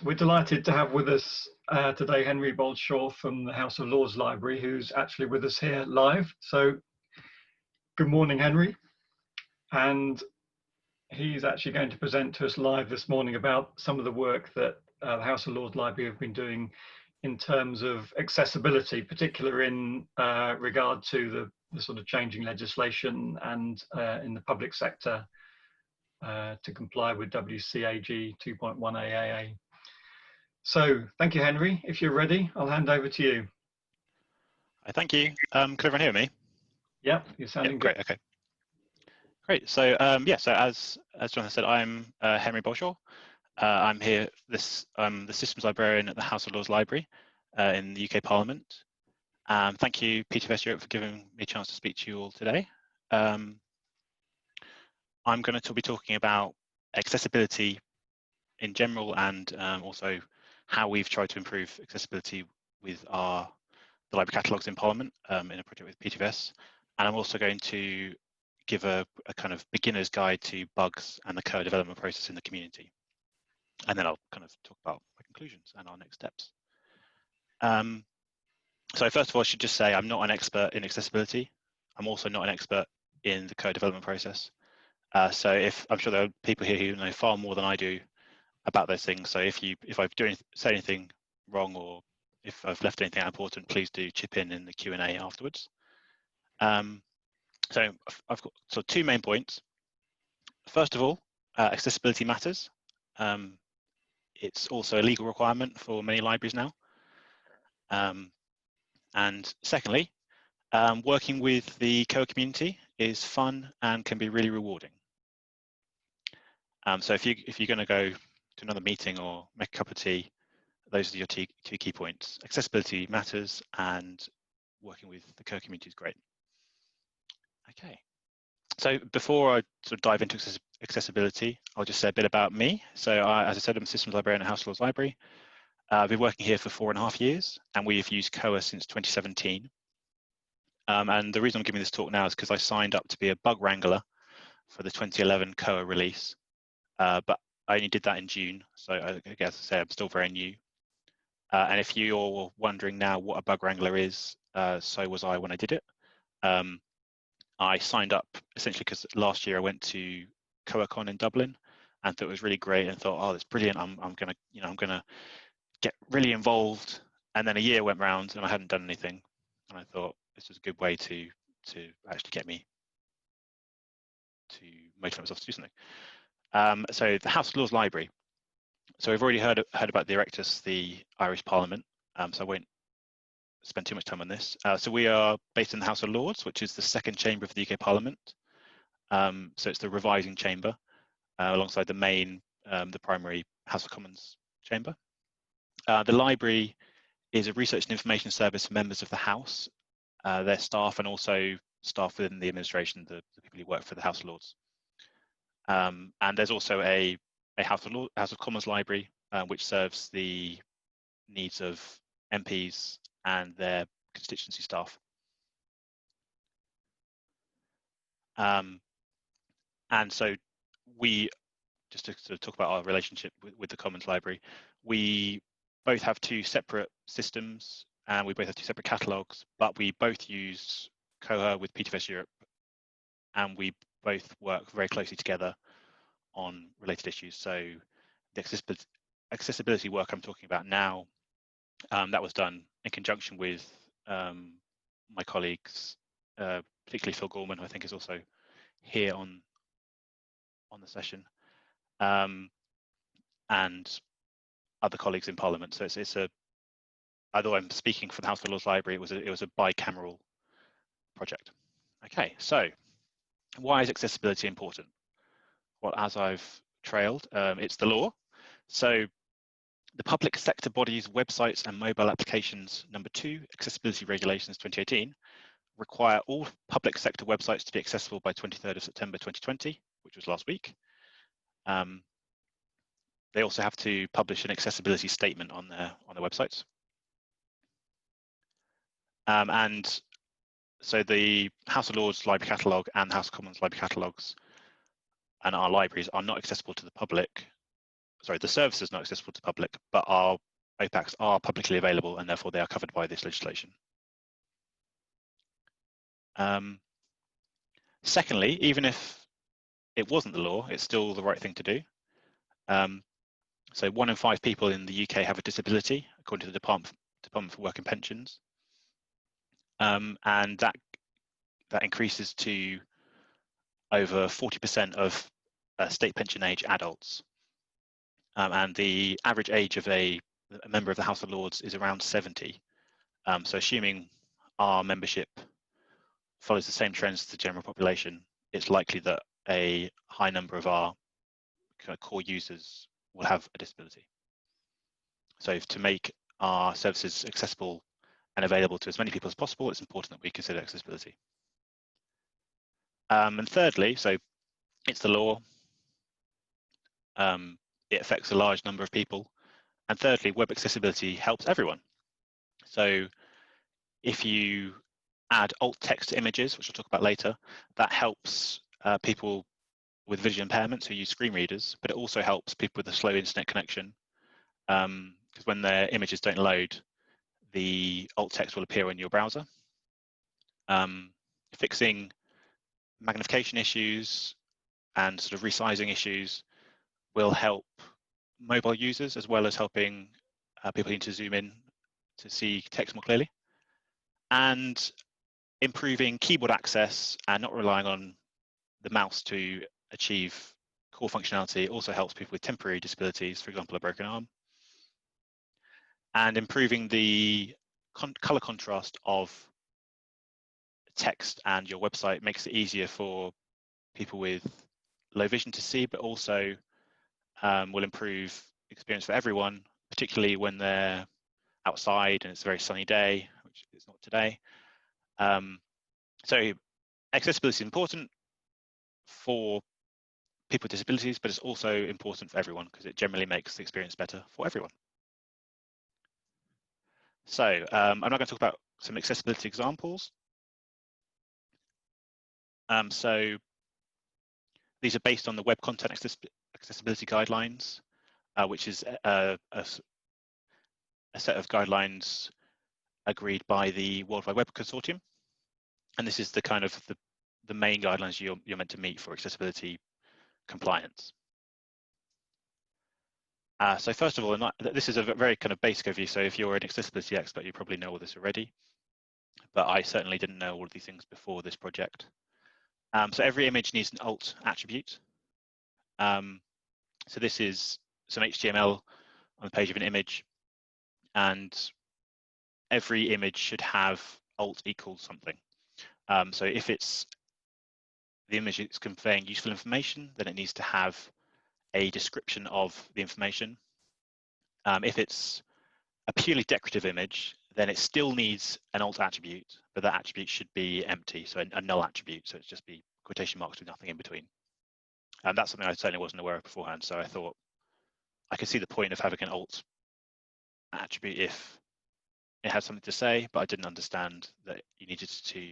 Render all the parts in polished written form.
We're delighted to have with us today Henry Bolshaw from the House of Lords Library, who's actually with us here live. So good morning, Henry. And he's actually going to present to us live this morning about some of the work that the House of Lords Library have been doing in terms of accessibility, particularly in regard to the sort of changing legislation and in the public sector to comply with WCAG 2.1 AAA. So thank you, Henry. If you're ready, I'll hand over to you. Thank you. Can everyone hear me? Yep, you're sounding good. Great. Okay. Great. So yeah. So as Jonathan said, I'm Henry Bolshaw. I'm here. I'm the Systems Librarian at the House of Lords Library in the UK Parliament. Thank you, PTFS Europe, for giving me a chance to speak to you all today. I'm going to be talking about accessibility in general and also how we've tried to improve accessibility with the library catalogues in Parliament in a project with PTFS. And I'm also going to give a kind of beginner's guide to bugs and the Koha development process in the community. And then I'll kind of talk about my conclusions and our next steps. So first of all, I should just say I'm not an expert in accessibility. I'm also not an expert in the Koha development process. So I'm sure there are people here who know far more than I do about those things. So if I've said anything wrong or if I've left anything important, please do chip in the Q&A afterwards. So I've got two main points. First of all, accessibility matters. It's also a legal requirement for many libraries now. And secondly, working with the Koha community is fun and can be really rewarding. So if you're going to go to another meeting or make a cup of tea, those are your two key points. Accessibility matters and working with the Koha community is great. Okay, so before I sort of dive into accessibility, I'll just say a bit about me. So as I said, I'm a Systems Librarian at House of Lords Library. I've been working here for 4.5 years and we've used Koha since 2017. And the reason I'm giving this talk now is because I signed up to be a bug wrangler for the 2011 Koha release. But I only did that in June, so I guess I say I'm still very new. And if you're wondering now what a bug wrangler is, so was I when I did it. I signed up essentially because last year I went to KohaCon in Dublin and thought it was really great and thought, oh, that's brilliant. I'm gonna get really involved. And then a year went round and I hadn't done anything, and I thought this was a good way to actually get me to motivate myself to do something. So the House of Lords Library. So we've already heard about the Erectus, the Irish Parliament, so I won't spend too much time on this. So we are based in the House of Lords, which is the second chamber of the UK Parliament. So it's the revising chamber alongside the main, the primary House of Commons chamber. The library is a research and information service for members of the House, their staff, and also staff within the administration, the people who work for the House of Lords. And there's also a House of Commons library, which serves the needs of MPs and their constituency staff. And so we, just to sort of talk about our relationship with the Commons Library, we both have two separate systems and we both have two separate catalogues, but we both use Koha with PTFS Europe, and we both work very closely together on related issues. So the accessibility work I'm talking about now, that was done in conjunction with my colleagues, particularly Phil Gorman, who I think is also here on the session, and other colleagues in Parliament. So it's although I'm speaking for the House of Lords Library, it was a bicameral project. Okay, so why is accessibility important? Well, as I've trailed, it's the law. So the Public Sector Bodies Websites and Mobile Applications number 2, Accessibility Regulations 2018, require all public sector websites to be accessible by 23rd of September 2020, which was last week. They also have to publish an accessibility statement on their websites. And so the House of Lords Library Catalogue and the House of Commons Library Catalogues and our libraries are not accessible to the public the service is not accessible to the public, but our OPACs are publicly available, and therefore they are covered by this legislation. Secondly, even if it wasn't the law, it's still the right thing to do. So 1 in 5 people in the UK have a disability, according to the Department for Work and Pensions. And that increases to over 40% of state pension age adults. And the average age of a member of the House of Lords is around 70. So assuming our membership follows the same trends as the general population, it's likely that a high number of our kind of core users will have a disability. So to make our services accessible and available to as many people as possible, it's important that we consider accessibility. And thirdly, so it's the law. It affects a large number of people. And thirdly, web accessibility helps everyone. So if you add alt text to images, which I'll talk about later, that helps people with vision impairments who use screen readers, but it also helps people with a slow internet connection, because when their images don't load, the alt text will appear in your browser. Fixing magnification issues and sort of resizing issues will help mobile users, as well as helping people who need to zoom in to see text more clearly. And improving keyboard access and not relying on the mouse to achieve core functionality also helps people with temporary disabilities, for example, a broken arm. And improving the color contrast of text and your website makes it easier for people with low vision to see, but also will improve experience for everyone, particularly when they're outside and it's a very sunny day, which is not today. So accessibility is important for people with disabilities, but it's also important for everyone because it generally makes the experience better for everyone. So I'm now going to talk about some accessibility examples. So these are based on the Web Content Accessibility Guidelines, which is a set of guidelines agreed by the World Wide Web Consortium. And this is the kind of the main guidelines you're meant to meet for accessibility compliance. So first of all, this is a very kind of basic overview. So if you're an accessibility expert, you probably know all this already. But I certainly didn't know all of these things before this project. So every image needs an alt attribute. So this is some HTML on the page of an image. And every image should have alt equals something. So if the image is conveying useful information, then it needs to have a description of the information. If it's a purely decorative image, then it still needs an alt attribute, but that attribute should be empty, so a null attribute, so it's just be quotation marks with nothing in between. And that's something I certainly wasn't aware of beforehand, so I thought I could see the point of having an alt attribute if it had something to say, but I didn't understand that you needed to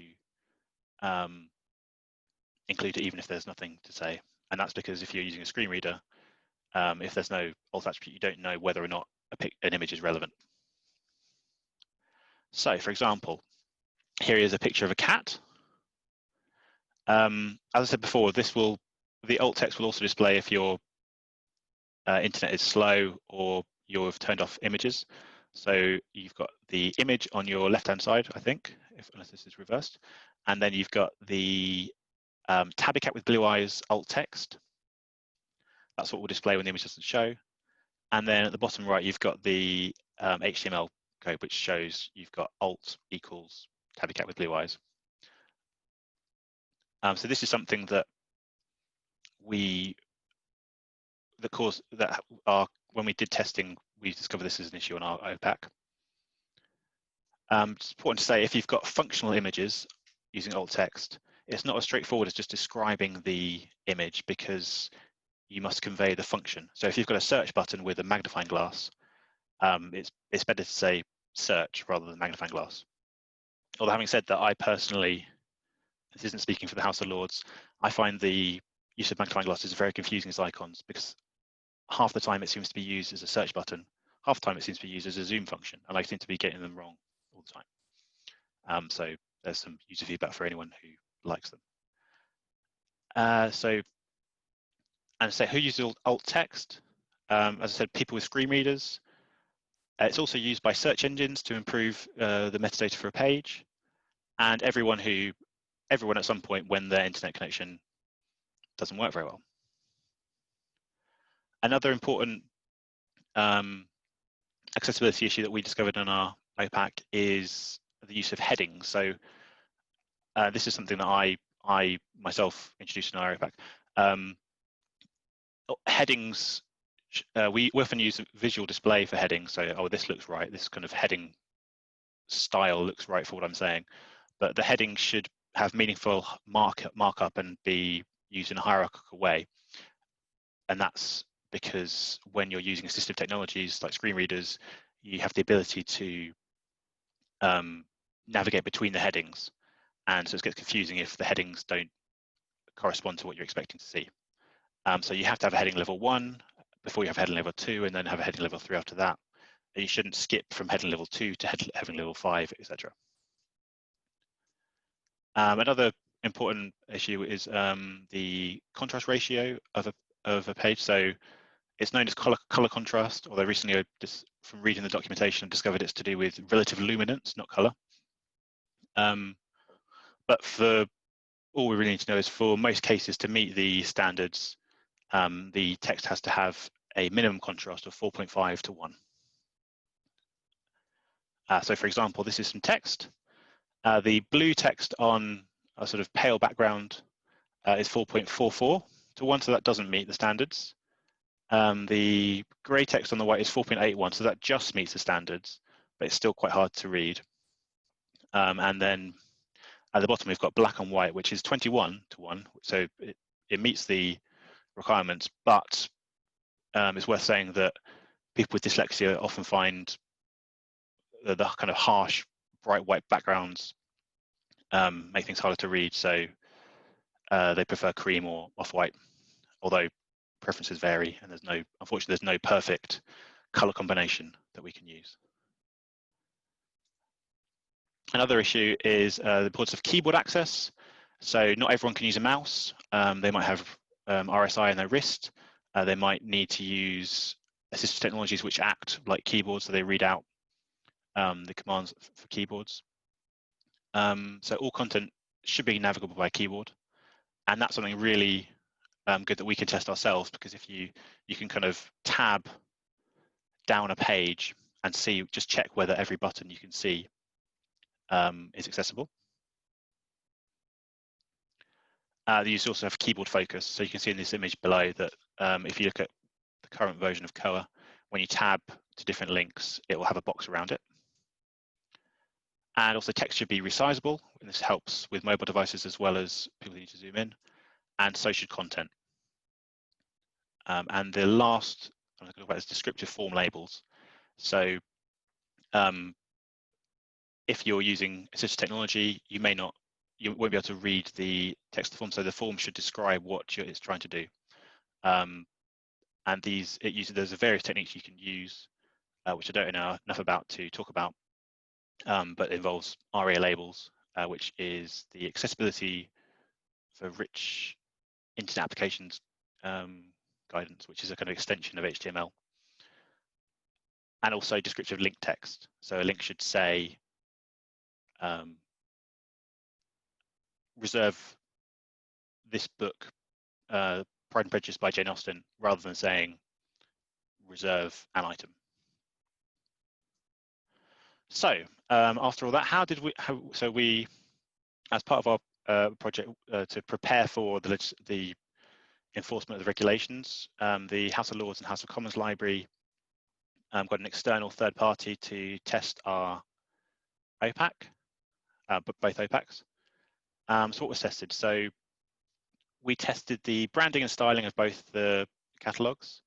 include it even if there's nothing to say. And that's because if you're using a screen reader, if there's no alt attribute, you don't know whether or not an image is relevant. So for example, here is a picture of a cat. As I said before, the alt text will also display if your internet is slow or you've turned off images. So you've got the image on your left-hand side, I think, unless this is reversed. And then you've got the tabby cat with blue eyes alt text. That's what will display when the image doesn't show. And then at the bottom right, you've got the HTML code, which shows you've got alt equals tabby cat with blue eyes. So this is something that when we did testing, we discovered this as an issue on our OPAC. It's important to say if you've got functional images using alt text, it's not as straightforward as just describing the image because you must convey the function. So if you've got a search button with a magnifying glass, it's better to say search rather than magnifying glass. Although having said that, I personally, this isn't speaking for the House of Lords, I find the use of magnifying glasses very confusing as icons because half the time it seems to be used as a search button, half the time it seems to be used as a zoom function, and I seem to be getting them wrong all the time. So there's some user feedback for anyone who likes them. So who uses alt text? As I said, people with screen readers. It's also used by search engines to improve the metadata for a page, and everyone at some point when their internet connection doesn't work very well. Another important accessibility issue that we discovered in our OPAC is the use of headings. So this is something that I myself introduced in our OPAC. Headings, we often use visual display for headings. So, oh, this looks right. This kind of heading style looks right for what I'm saying. But the heading should have meaningful markup and be used in a hierarchical way. And that's because when you're using assistive technologies like screen readers, you have the ability to navigate between the headings. And so it gets confusing if the headings don't correspond to what you're expecting to see. So you have to have a heading level 1 before you have heading level 2, and then have a heading level 3 after that. And you shouldn't skip from heading level 2 to heading level 5, etc. Another important issue is the contrast ratio of a page. So it's known as color contrast, although recently from reading the documentation I discovered it's to do with relative luminance, not color. But for all we really need to know is for most cases to meet the standards, the text has to have a minimum contrast of 4.5 to 1. So for example, this is some text. The blue text on a sort of pale background is 4.44 to 1, so that doesn't meet the standards. The grey text on the white is 4.81, so that just meets the standards, but it's still quite hard to read. And then at the bottom, we've got black and white, which is 21 to 1, so it meets the requirements, but it's worth saying that people with dyslexia often find the kind of harsh, bright white backgrounds make things harder to read, so they prefer cream or off-white, although preferences vary, and unfortunately, there's no perfect color combination that we can use. Another issue is the importance of keyboard access. So not everyone can use a mouse. They might have RSI in their wrist. They might need to use assistive technologies which act like keyboards, so they read out the commands for keyboards. So all content should be navigable by keyboard, and that's something really good that we can test ourselves, because if you can kind of tab down a page and just check whether every button you can see is accessible. You also have keyboard focus, so you can see in this image below that if you look at the current version of Koha, when you tab to different links, it will have a box around it. And also text should be resizable, and this helps with mobile devices as well as people who need to zoom in, and so should content. And the last I'm going to talk about is descriptive form labels. So if you're using assistive technology, you won't be able to read the text of the form, so the form should describe what it's trying to do. And there's various techniques you can use, which I don't know enough about to talk about, but it involves ARIA labels, which is the accessibility for rich internet applications guidance, which is a kind of extension of HTML. And also descriptive link text. So a link should say, reserve this book, Pride and Prejudice by Jane Austen, rather than saying reserve an item. So after all that, so we, as part of our project to prepare for the enforcement of the regulations, the House of Lords and House of Commons Library got an external third party to test our OPAC, both OPACs. So what was tested? So we tested the branding and styling of both the catalogues,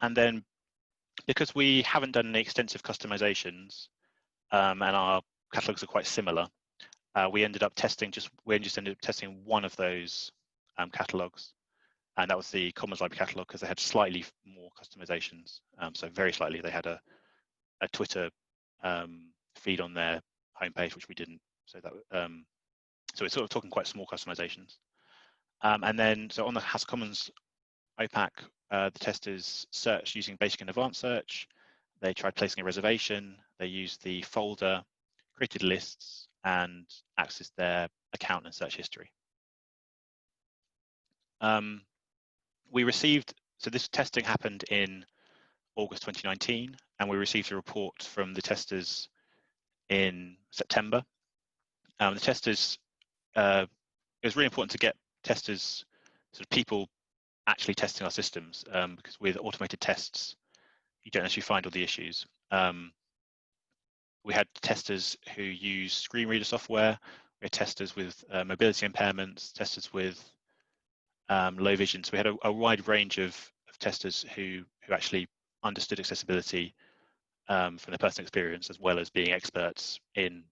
and then because we haven't done any extensive customizations and our catalogues are quite similar, we just ended up testing one of those catalogues and that was the Commons Library Catalog, because they had slightly more customizations. So very slightly, they had a Twitter feed on their homepage, which we didn't. So that so we're sort of talking quite small customizations. And then, so on the Haskell Commons OPAC, the testers searched using basic and advanced search. They tried placing a reservation. They used the folder, created lists, and accessed their account and search history. We received, so this testing happened in August 2019, and we received a report from the testers in September. The testers, it was really important to get testers, sort of people actually testing our systems, because with automated tests, you don't actually find all the issues. We had testers who use screen reader software. We had testers with mobility impairments, testers with low vision. So we had a wide range of testers who actually understood accessibility from their personal experience, as well as being experts in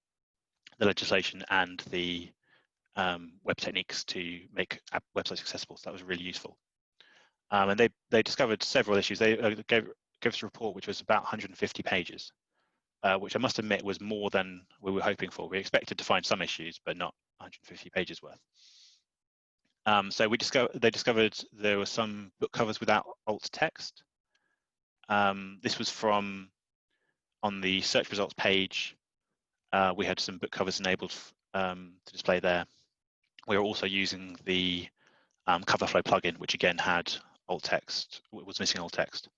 the legislation and the web techniques to make websites accessible. So that was really useful. And they discovered several issues. They gave us a report which was about 150 pages, which I must admit was more than we were hoping for. We expected to find some issues, but not 150 pages worth. So they discovered there were some book covers without alt text. This was from on the search results page. We had some book covers enabled to display there. We were also using the CoverFlow plugin, which again had alt text, was missing alt text.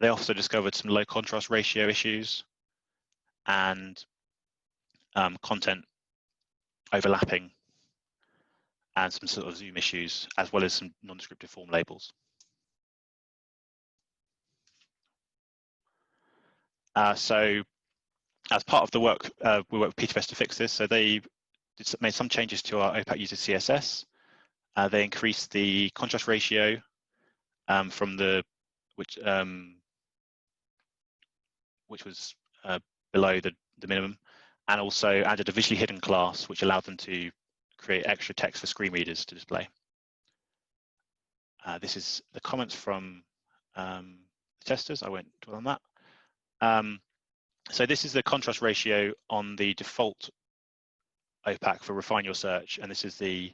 They also discovered some low contrast ratio issues and content overlapping and some sort of zoom issues, as well as some non-descriptive form labels. So as part of the work, we worked with PTFS to fix this. So they made some changes to our OPAC user CSS. They increased the contrast ratio from which was below the minimum, and also added a visually hidden class, which allowed them to create extra text for screen readers to display. This is the comments from the testers. I won't dwell on that. So this is the contrast ratio on the default OPAC for Refine Your Search, and this is the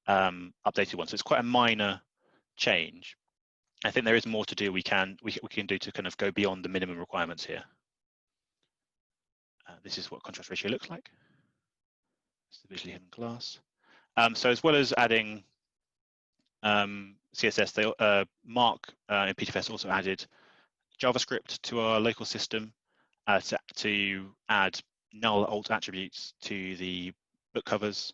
updated one. So it's quite a minor change. I think there is more to do. We can do to kind of go beyond the minimum requirements here. This is what contrast ratio looks like. It's the visually hidden class. So as well as adding CSS, Mark in PTFS also added JavaScript to our local system to add null alt attributes to the book covers,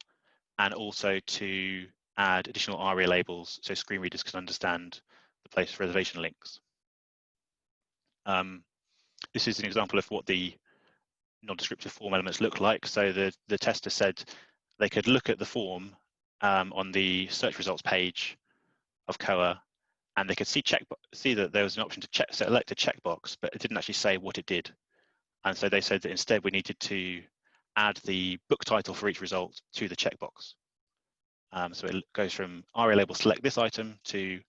and also to add additional ARIA labels so screen readers can understand the place for reservation links. This is an example of what the non-descriptive form elements look like. So the tester said they could look at the form on the search results page of Koha, and they could see that there was an option to select a checkbox, but it didn't actually say what it did. And so they said that instead we needed to add the book title for each result to the checkbox. So it goes from ARIA label select this item to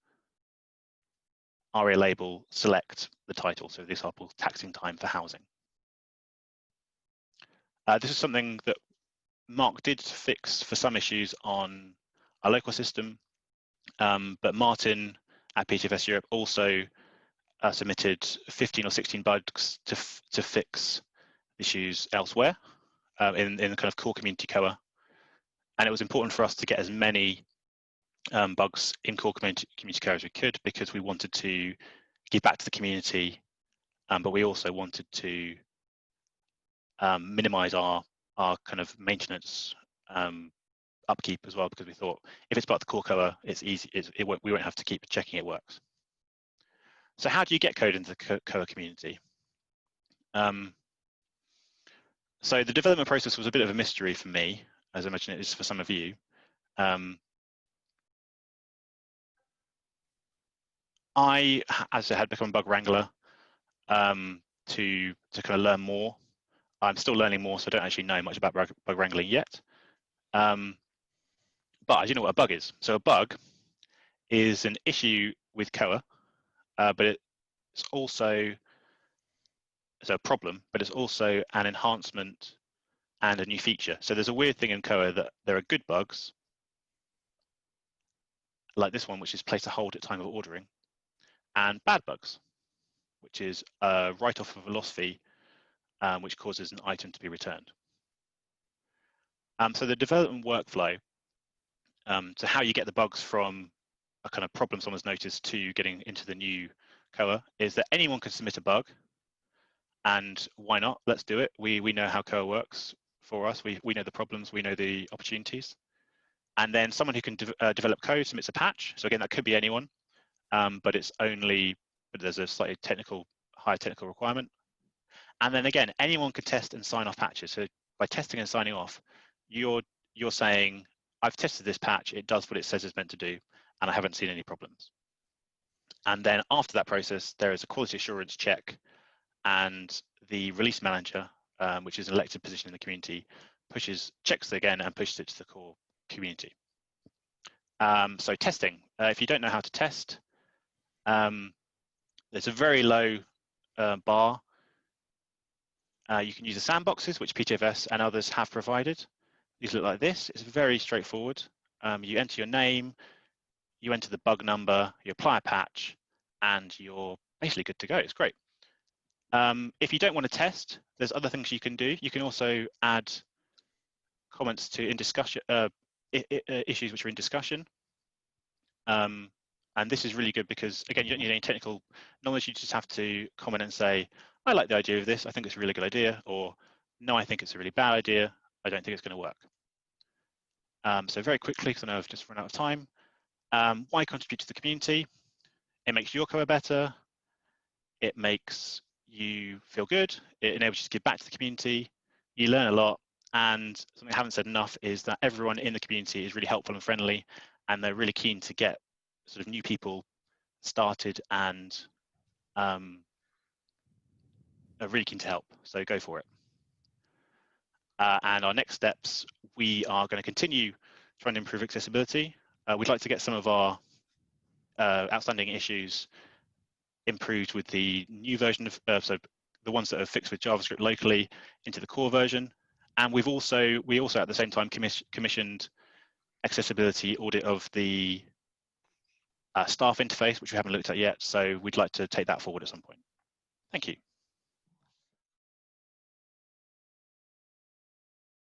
ARIA label select the title. So this example, taxing time for housing. This is something that Mark did fix for some issues on our local system, but Martin at PTFS Europe also submitted 15 or 16 bugs to fix issues elsewhere in the kind of core community Koha. And it was important for us to get as many bugs in core community Koha as we could, because we wanted to give back to the community, but we also wanted to minimize our kind of maintenance upkeep as well, because we thought if it's part of the core Koha, it's easy. We won't have to keep checking it works. So how do you get code into the Koha community? So the development process was a bit of a mystery for me, as I imagine it is for some of you. I, as I had become a bug wrangler to kind of learn more. I'm still learning more, so I don't actually know much about bug wrangling yet. But I do know what a bug is. So a bug is an issue with Koha, but it's also a problem, but it's also an enhancement and a new feature. So there's a weird thing in Koha that there are good bugs, like this one, which is place a hold at time of ordering, and bad bugs, which is a write-off of a loss fee, which causes an item to be returned. So the development workflow, so how you get the bugs from a kind of problem someone's noticed to getting into the new Koha, is that anyone can submit a bug, and why not? Let's do it. We know how Koha works for us. We know the problems, we know the opportunities. And then someone who can develop code submits a patch. So again, that could be anyone, but there's a slightly higher technical requirement. And then again, anyone can test and sign off patches. So by testing and signing off, you're saying, I've tested this patch, it does what it says it's meant to do, and I haven't seen any problems. And then after that process, there is a quality assurance check, and the release manager, which is an elected position in the community, checks it again and pushes it to the core community. So testing, if you don't know how to test, there's a very low bar. You can use the sandboxes, which PTFS and others have provided. These look like this. It's very straightforward. You enter your name, you enter the bug number, you apply a patch, and you're basically good to go. It's great. If you don't want to test, there's other things you can do. You can also add comments to issues which are in discussion. And this is really good because, again, you don't need any technical knowledge. You just have to comment and say, I like the idea of this. I think it's a really good idea. Or, no, I think it's a really bad idea. I don't think it's going to work. So very quickly, because I know I've just run out of time, why contribute to the community? It makes your Koha better. It makes you feel good. It enables you to give back to the community. You learn a lot. And something I haven't said enough is that everyone in the community is really helpful and friendly, and they're really keen to get sort of new people started and are really keen to help. So go for it. And our next steps, we are going to continue trying to improve accessibility. We'd like to get some of our outstanding issues improved with the new version of, so the ones that are fixed with JavaScript locally into the core version. And we also at the same time commissioned accessibility audit of the staff interface, which we haven't looked at yet. So we'd like to take that forward at some point. Thank you.